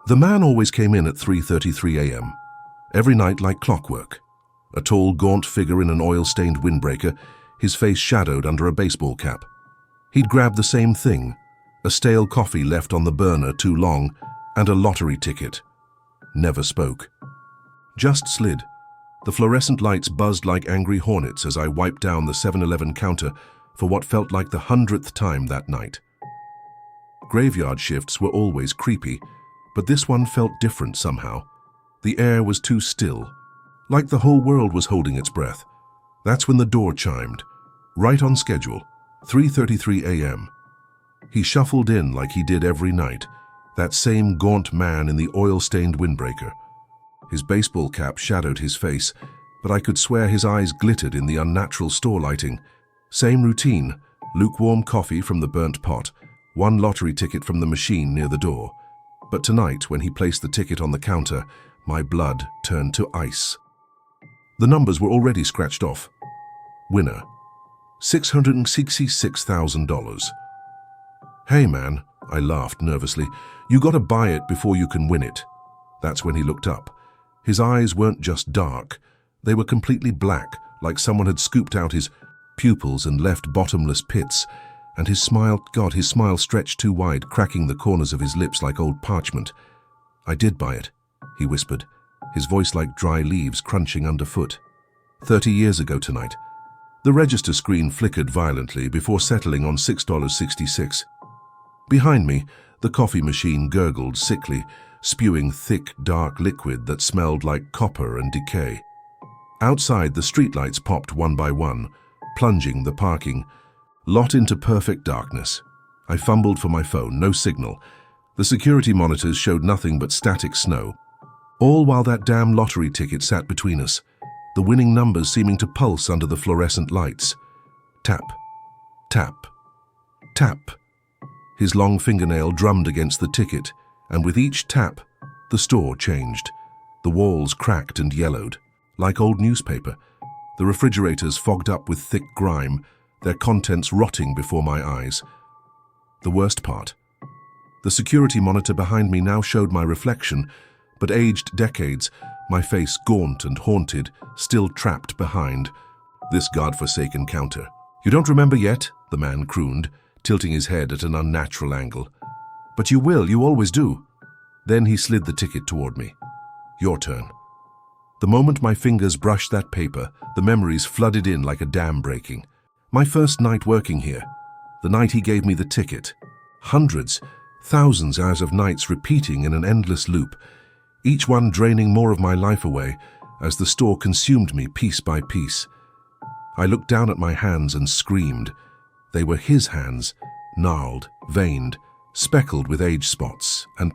The man always came in at 3:33 a.m., every night like clockwork. A tall, gaunt figure in an oil-stained windbreaker, his face shadowed under a baseball cap. He'd grab the same thing, a stale coffee left on the burner too long, and a lottery ticket. Never spoke. Just slid. The fluorescent lights buzzed like angry hornets as I wiped down the 7-Eleven counter for what felt like the 100th time that night. Graveyard shifts were always creepy, but this one felt different somehow. The air was too still, like the whole world was holding its breath. That's when the door chimed, right on schedule, 3:33 a.m. He shuffled in like he did every night, that same gaunt man in the oil-stained windbreaker. His baseball cap shadowed his face, but I could swear his eyes glittered in the unnatural store lighting. Same routine, lukewarm coffee from the burnt pot, one lottery ticket from the machine near the door. But tonight, when he placed the ticket on the counter, my blood turned to ice. The numbers were already scratched off. Winner, $666,000. Hey man, I laughed nervously, you gotta buy it before you can win it. That's when he looked up. His eyes weren't just dark, they were completely black, like someone had scooped out his pupils and left bottomless pits, and his smile stretched too wide, cracking the corners of his lips like old parchment. I did buy it, he whispered, his voice like dry leaves crunching underfoot. 30 years ago tonight. The register screen flickered violently before settling on $6.66. Behind me, the coffee machine gurgled sickly, spewing thick, dark liquid that smelled like copper and decay. Outside, the streetlights popped one by one, plunging the parking lot into perfect darkness. I fumbled for my phone, no signal. The security monitors showed nothing but static snow. All while that damn lottery ticket sat between us, the winning numbers seeming to pulse under the fluorescent lights. Tap, tap, tap. His long fingernail drummed against the ticket, and with each tap, the store changed. The walls cracked and yellowed, like old newspaper. The refrigerators fogged up with thick grime, their contents rotting before my eyes. The worst part. The security monitor behind me now showed my reflection, but aged decades, my face gaunt and haunted, still trapped behind this godforsaken counter. You don't remember yet? The man crooned, tilting his head at an unnatural angle. But you will, you always do. Then he slid the ticket toward me. Your turn. The moment my fingers brushed that paper, the memories flooded in like a dam breaking. My first night working here, the night he gave me the ticket. Hundreds, thousands hours of nights repeating in an endless loop, each one draining more of my life away as the store consumed me piece by piece. I looked down at my hands and screamed. They were his hands, gnarled, veined, speckled with age spots, and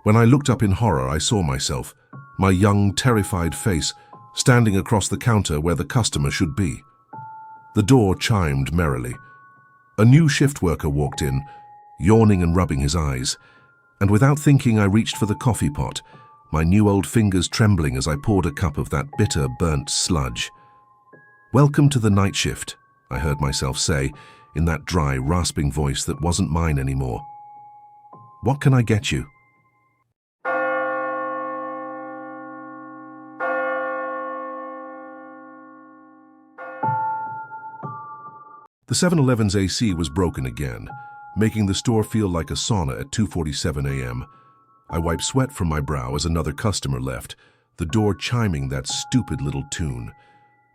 when I looked up in horror, I saw myself, my young, terrified face, standing across the counter where the customer should be. The door chimed merrily. A new shift worker walked in, yawning and rubbing his eyes, and without thinking I reached for the coffee pot, my new old fingers trembling as I poured a cup of that bitter, burnt sludge. Welcome to the night shift, I heard myself say, in that dry, rasping voice that wasn't mine anymore. What can I get you? The 7-Eleven's AC was broken again, making the store feel like a sauna at 2:47 a.m. I wiped sweat from my brow as another customer left, the door chiming that stupid little tune.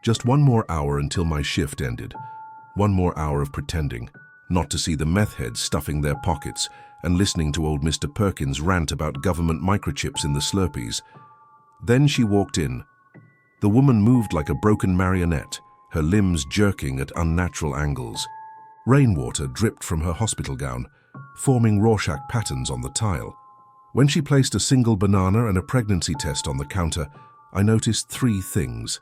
Just one more hour until my shift ended. One more hour of pretending, not to see the meth heads stuffing their pockets and listening to old Mr. Perkins rant about government microchips in the Slurpees. Then she walked in. The woman moved like a broken marionette, her limbs jerking at unnatural angles. Rainwater dripped from her hospital gown, forming Rorschach patterns on the tile. When she placed a single banana and a pregnancy test on the counter, I noticed three things.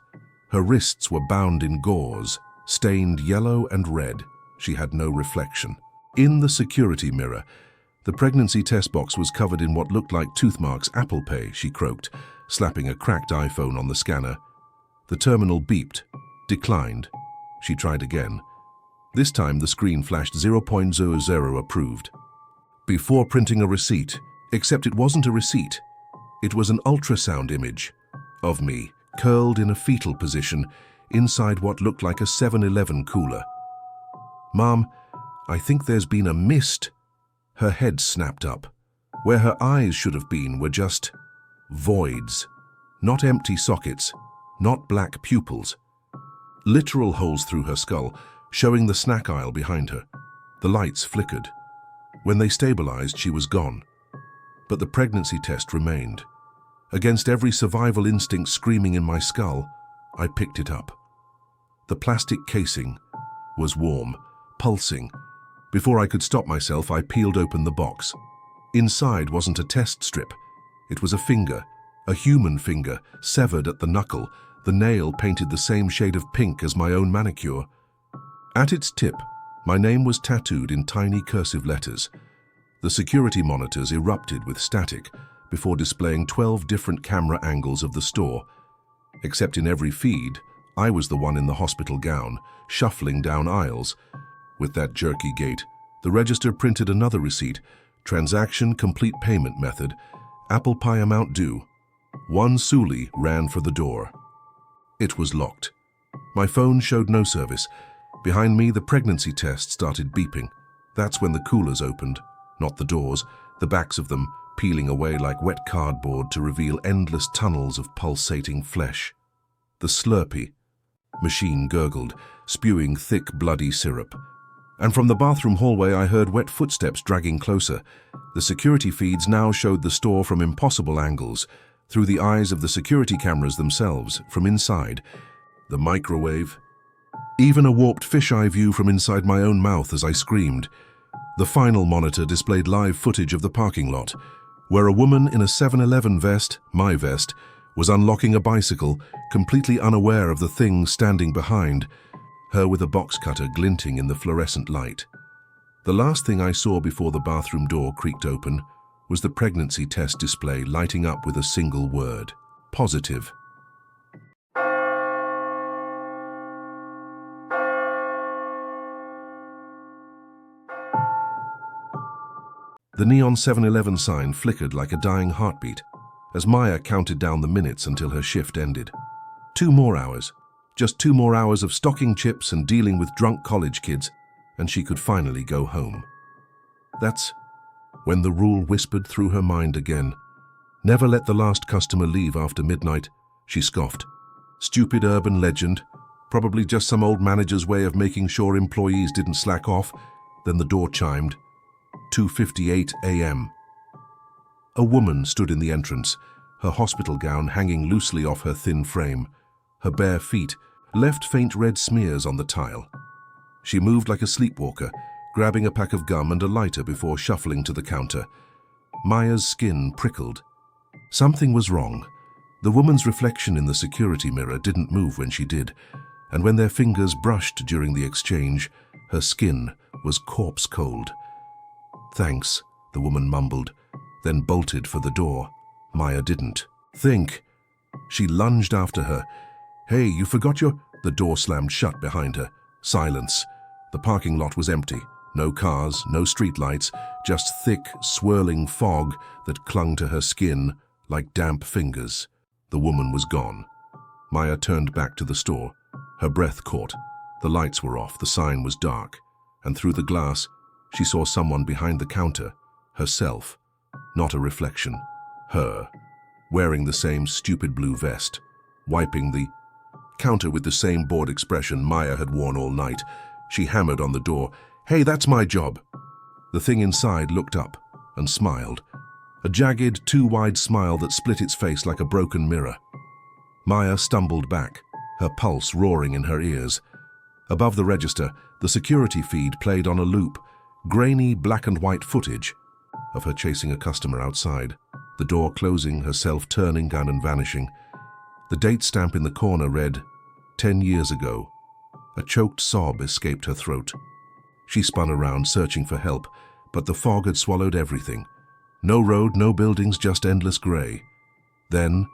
Her wrists were bound in gauze, stained yellow and red. She had no reflection. In the security mirror, the pregnancy test box was covered in what looked like tooth marks. Apple Pay, she croaked, slapping a cracked iPhone on the scanner. The terminal beeped, declined. She tried again. This time the screen flashed 0.00 approved. Before printing a receipt, Except it wasn't a receipt. It was an ultrasound image of me, curled in a fetal position inside what looked like a 7-Eleven cooler. "Mom, I think there's been a mist." Her head snapped up. Where her eyes should have been were just voids. Not empty sockets, not black pupils. Literal holes through her skull, showing the snack aisle behind her. The lights flickered. When they stabilized, she was gone. But the pregnancy test remained. Against every survival instinct screaming in my skull, I picked it up. The plastic casing was warm, pulsing. Before I could stop myself, I peeled open the box. Inside wasn't a test strip. It was a finger, a human finger, severed at the knuckle, the nail painted the same shade of pink as my own manicure. At its tip, my name was tattooed in tiny cursive letters. The security monitors erupted with static before displaying 12 different camera angles of the store. Except in every feed, I was the one in the hospital gown, shuffling down aisles. With that jerky gait, the register printed another receipt, transaction complete payment method, apple pie amount due. 1 Suli ran for the door. It was locked. My phone showed no service. Behind me, the pregnancy test started beeping. That's when the coolers opened, not the doors, the backs of them peeling away like wet cardboard to reveal endless tunnels of pulsating flesh. The Slurpee machine gurgled, spewing thick, bloody syrup. And from the bathroom hallway, I heard wet footsteps dragging closer. The security feeds now showed the store from impossible angles, through the eyes of the security cameras themselves, from inside. The microwave. Even a warped fisheye view from inside my own mouth as I screamed. The final monitor displayed live footage of the parking lot, where a woman in a 7-Eleven vest, my vest, was unlocking a bicycle, completely unaware of the thing standing behind, her with a box cutter glinting in the fluorescent light. The last thing I saw before the bathroom door creaked open was the pregnancy test display lighting up with a single word: positive. The neon 7-Eleven sign flickered like a dying heartbeat as Maya counted down the minutes until her shift ended. 2 more hours. Just 2 more hours of stocking chips and dealing with drunk college kids, and she could finally go home. That's when the rule whispered through her mind again. Never let the last customer leave after midnight, she scoffed. Stupid urban legend, probably just some old manager's way of making sure employees didn't slack off. Then the door chimed. 2:58 a.m. A woman stood in the entrance, her hospital gown hanging loosely off her thin frame. Her bare feet left faint red smears on the tile. She moved like a sleepwalker, grabbing a pack of gum and a lighter before shuffling to the counter. Maya's skin prickled. Something was wrong. The woman's reflection in the security mirror didn't move when she did, and when their fingers brushed during the exchange, her skin was corpse cold. "Thanks," the woman mumbled, then bolted for the door. Maya didn't. "Think." She lunged after her. "Hey, you forgot your—" The door slammed shut behind her. Silence. The parking lot was empty. No cars, no streetlights, just thick, swirling fog that clung to her skin like damp fingers. The woman was gone. Maya turned back to the store. Her breath caught. The lights were off, the sign was dark, and through the glass, she saw someone behind the counter, herself, not a reflection. Her, wearing the same stupid blue vest, wiping the counter with the same bored expression Maya had worn all night. She hammered on the door. "Hey, that's my job." The thing inside looked up and smiled, a jagged, too-wide smile that split its face like a broken mirror. Maya stumbled back, her pulse roaring in her ears. Above the register, the security feed played on a loop, grainy black and white footage of her chasing a customer outside, the door closing, herself turning down and vanishing. The date stamp in the corner read, 10 years ago. A choked sob escaped her throat. She spun around, searching for help, but the fog had swallowed everything. No road, no buildings, just endless grey. Then,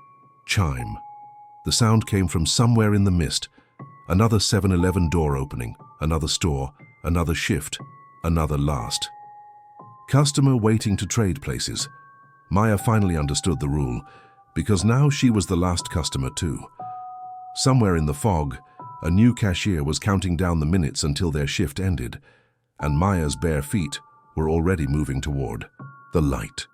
chime. The sound came from somewhere in the mist. Another 7-Eleven door opening, another store, another shift, another last. Customer waiting to trade places. Maya finally understood the rule, because now she was the last customer too. Somewhere in the fog, a new cashier was counting down the minutes until their shift ended, and Maya's bare feet were already moving toward the light.